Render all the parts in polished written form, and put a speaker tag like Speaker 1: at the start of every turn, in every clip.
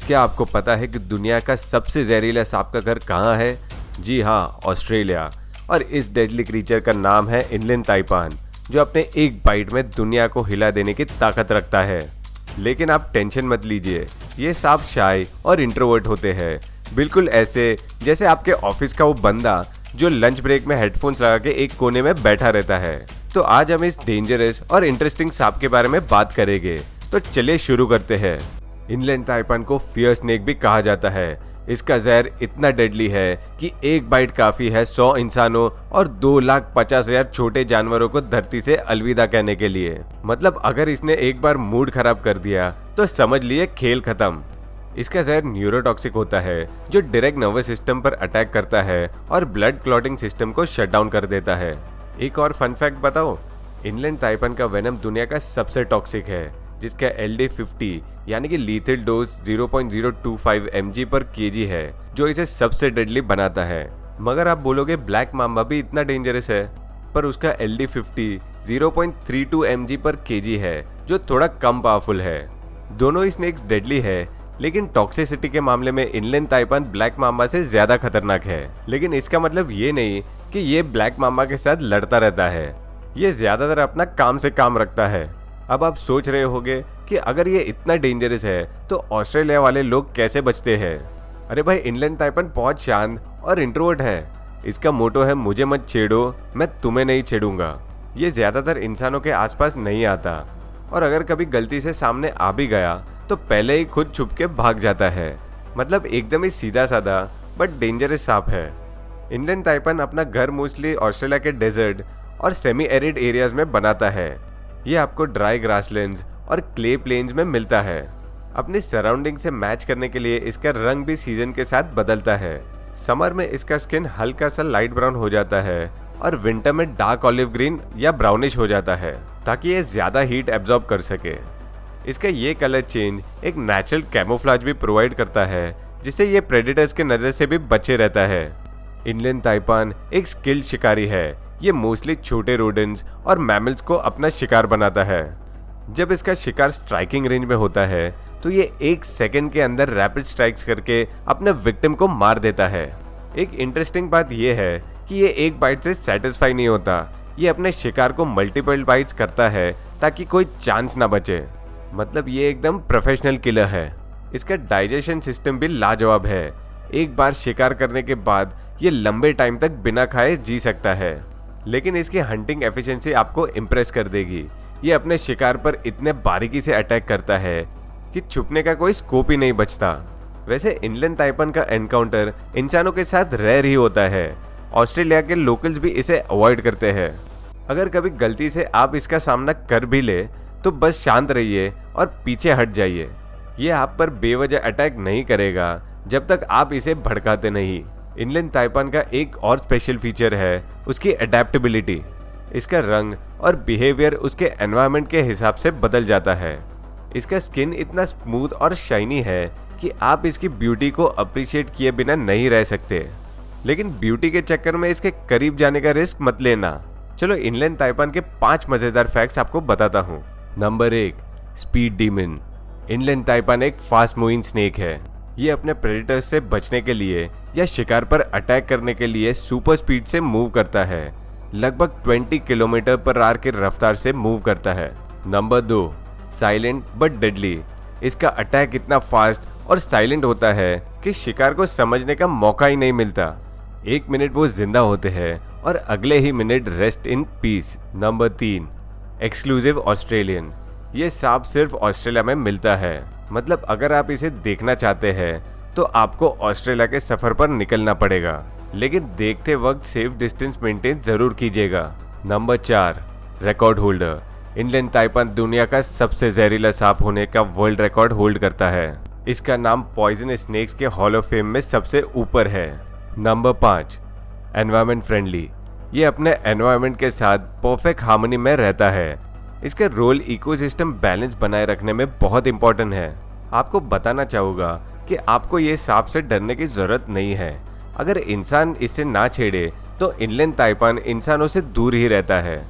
Speaker 1: क्या आपको पता है कि दुनिया का सबसे जहरीला सांप का घर कहाँ है? जी हाँ, ऑस्ट्रेलिया। और इस डेडली क्रीचर का नाम है इनलैंड ताइपान, जो अपने एक बाइट में दुनिया को हिला देने की ताकत रखता है। लेकिन आप टेंशन मत लीजिए, ये सांप शाय और इंट्रोवर्ट होते हैं, बिल्कुल ऐसे जैसे आपके ऑफिस का वो बंदा जो लंच ब्रेक में हेडफोन्स लगा के एक कोने में बैठा रहता है। तो आज हम इस डेंजरस और इंटरेस्टिंग सांप के बारे में बात करेंगे। तो चलिए शुरू करते हैं। इनलैंड ताइपान को फियर स्नेक भी कहा जाता है। इसका जहर इतना डेडली है कि एक बाइट काफी है 100 इंसानों और 2,50,000 छोटे जानवरों को धरती से अलविदा कहने के लिए। मतलब अगर इसने एक बार मूड खराब कर दिया तो समझ लिए खेल खत्म। इसका जहर न्यूरोटॉक्सिक होता है, जो डायरेक्ट नर्वस सिस्टम पर अटैक करता है और ब्लड क्लॉटिंग सिस्टम को शट डाउन कर देता है। एक और फन फैक्ट बताओ, इनलैंड ताइपान का वेनम दुनिया का सबसे टॉक्सिक है, जिसका LD50 यानी कि लीथल डोज 0.025 mg पर kg है, जो इसे सबसे डेडली बनाता है। मगर आप बोलोगे ब्लैक माम्बा भी इतना डेंजरस है, पर उसका LD50 0.32 mg पर kg है, जो थोड़ा कम पावरफुल है। दोनों ही स्नेक्स डेडली है, लेकिन टॉक्सिसिटी के मामले में इनलैंड ताइपान ब्लैक माम्बा से ज्यादा खतरनाक है। लेकिन इसका मतलब ये नहीं कि ये ब्लैक माम्बा के साथ लड़ता रहता है, ये ज्यादातर अपना काम से काम रखता है। अब आप सोच रहे होंगे कि अगर ये इतना डेंजरस है तो ऑस्ट्रेलिया वाले लोग कैसे बचते हैं? अरे भाई, इनलैंड ताइपान बहुत शांत और इंट्रोवर्ट है। इसका मोटो है मुझे मत छेड़ो, मैं तुम्हें नहीं छेड़ूंगा। ये ज्यादातर इंसानों के आसपास नहीं आता, और अगर कभी गलती से सामने आ भी गया तो पहले ही खुद छुप के भाग जाता है। मतलब एकदम ही सीधा साधा बट डेंजरस सांप है। इनलैंड ताइपान अपना घर मोस्टली ऑस्ट्रेलिया के डेजर्ट और सेमी एरिड एरियाज में बनाता है। ये आपको ड्राई ग्रासलैंड्स और क्ले प्लेन्स में मिलता है। अपनी सराउंडिंग से मैच करने के लिए इसका रंग भी सीजन के साथ बदलता है। समर में इसका स्किन हल्का सा लाइट ब्राउन हो जाता है और विंटर में डार्क ऑलिव ग्रीन या ब्राउनिश हो जाता है, ताकि ये ज्यादा हीट एब्जॉर्ब कर सके। इसका ये कलर चेंज एक नेचुरल कैमोफ्लेज भी प्रोवाइड करता है, जिससे ये प्रेडेटर्स के नजर से भी बचे रहता है। इनलैंड ताइपान एक स्किल्ड शिकारी है। ये मोस्टली छोटे रोडेंट्स और मैमल्स को अपना शिकार बनाता है। जब इसका शिकार स्ट्राइकिंग रेंज में होता है तो ये 1 सेकंड के अंदर रैपिड स्ट्राइक्स करके अपने विक्टिम को मार देता है। एक इंटरेस्टिंग बात यह है कि ये एक बाइट से सेटिस्फाई नहीं होता, ये अपने शिकार को मल्टीपल बाइट्स करता है ताकि कोई चांस ना बचे। मतलब ये एकदम प्रोफेशनल किलर है। इसका डाइजेशन सिस्टम भी लाजवाब है। एक बार शिकार करने के बाद ये लंबे टाइम तक बिना खाए जी सकता है। लेकिन इसकी हंटिंग एफिशिएंसी आपको इम्प्रेस कर देगी। ये अपने शिकार पर इतने बारीकी से अटैक करता है कि छुपने का कोई स्कोप ही नहीं बचता। वैसे इनलैंड ताइपान का एनकाउंटर इंसानों के साथ रेयर ही होता है। ऑस्ट्रेलिया के लोकल्स भी इसे अवॉइड करते हैं। अगर कभी गलती से आप इसका सामना कर भी ले तो बस शांत रहिए और पीछे हट जाइए। ये आप पर बेवजह अटैक नहीं करेगा जब तक आप इसे भड़काते नहीं। इनलैंड ताइपान का एक और स्पेशल फीचर है उसकी अडेप्टेबिलिटी। इसका रंग और बिहेवियर उसके एनवायरनमेंट के हिसाब से बदल जाता है। इसका स्किन इतना स्मूथ और शाइनी है कि आप इसकी ब्यूटी को अप्रिशिएट किए बिना नहीं रह सकते। लेकिन ब्यूटी के चक्कर में इसके करीब जाने का रिस्क मत लेना। चलो इनलैंड ताइपान के 5 मजेदार फैक्ट्स आपको बताता हूँ। Number 1, speed demon. इनलैंड ताइपान एक फास्ट मूविंग स्नेक है। ये अपने प्रेडेटर्स से बचने के लिए या शिकार पर अटैक करने के लिए सुपर स्पीड से मूव करता है। लगभग 20 किलोमीटर पर आवर की रफ्तार से मूव करता है। Number 2, silent but deadly. इसका अटैक इतना फास्ट और साइलेंट होता है कि शिकार को समझने का मौका ही नहीं मिलता। 1 मिनट वो जिंदा होते हैं और अगले ही minute rest in peace. Number 3, exclusive Australian. ये सांप सिर्फ ऑस्ट्रेलिया में मिलता है। मतलब अगर आप इसे देखना चाहते हैं तो आपको ऑस्ट्रेलिया के सफर पर निकलना पड़ेगा, लेकिन देखते वक्त सेफ डिस्टेंस मेंटेन जरूर कीजिएगा। Number 4, record holder. इनलैंड ताइपान दुनिया का सबसे जहरीला सांप होने का वर्ल्ड रिकॉर्ड होल्ड करता है। इसका नाम पॉइजन स्नेक्स के हॉल ऑफ फेम में सबसे ऊपर है। Number 5, environment friendly. ये अपने एनवायरमेंट के साथ परफेक्ट हार्मनी में रहता है। इसका रोल इकोसिस्टम बैलेंस बनाए रखने में बहुत इंपॉर्टेंट है। आपको बताना चाहूँगा कि आपको ये सांप से डरने की जरूरत नहीं है। अगर इंसान इससे ना छेड़े तो इनलैंड ताइपान इंसानों से दूर ही रहता है।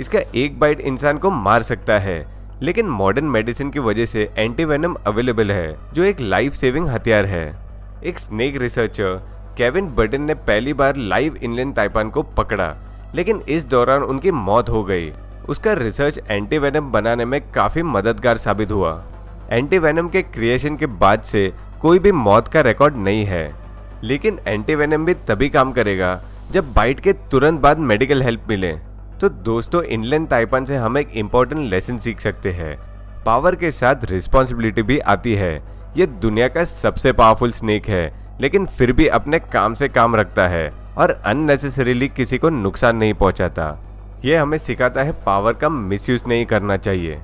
Speaker 1: इसका एक बाइट इंसान को मार सकता है, लेकिन मॉडर्न मेडिसिन की वजह से एंटीवेनम अवेलेबल है, जो एक लाइफ सेविंग हथियार है। एक स्नेक रिसर्चर केविन बर्टन ने पहली बार लाइव इनलैंड ताइपान को पकड़ा, लेकिन इस दौरान उनकी मौत हो गई। उसका रिसर्च एंटीवेनम बनाने में काफी मददगार साबित हुआ। एंटीवेनम के क्रिएशन के बाद से कोई भी मौत का रिकॉर्ड नहीं है, लेकिन एंटीवेनम भी तभी काम करेगा जब बाइट के तुरंत बाद मेडिकल हेल्प मिले। तो दोस्तों, इनलैंड ताइपान से हम एक इम्पोर्टेंट लेसन सीख सकते हैं। पावर के साथ रिस्पॉन्सिबिलिटी भी आती है। ये दुनिया का सबसे पावरफुल स्नेक है, लेकिन फिर भी अपने काम से काम रखता है और अननेसेसरीली किसी को नुकसान नहीं पहुंचाता। ये हमें सिखाता है पावर का मिसयूज नहीं करना चाहिए।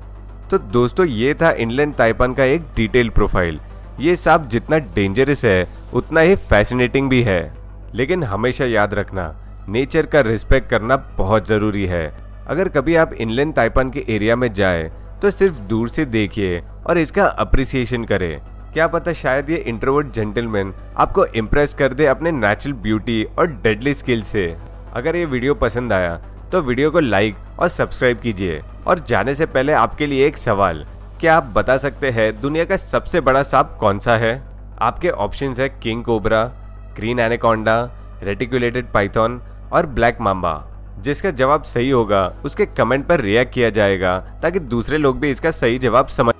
Speaker 1: तो दोस्तों, ये था इनलैंड ताइपान का एक डिटेल प्रोफाइल। ये सांप जितना डेंजरस है उतना ही फैसिनेटिंग भी है, लेकिन हमेशा याद रखना, नेचर का रिस्पेक्ट करना बहुत ज़रूरी है। अगर कभी आप इनलैंड ताइपान के एरिया में जाए तो सिर्फ दूर से देखिए और इसका अप्रिसिएशन करें। क्या पता शायद ये इंट्रोवर्ट जेंटलमैन आपको इम्प्रेस कर दे अपने नेचुरल ब्यूटी और डेडली स्किल से। अगर ये वीडियो पसंद आया तो वीडियो को लाइक और सब्सक्राइब कीजिए। और जाने से पहले आपके लिए एक सवाल, क्या आप बता सकते हैं दुनिया का सबसे बड़ा सांप कौन सा है? आपके ऑप्शंस है king cobra, green anaconda, reticulated Python और ब्लैक माम्बा। जिसका जवाब सही होगा उसके कमेंट पर रिएक्ट किया जाएगा ताकि दूसरे लोग भी इसका सही जवाब समझ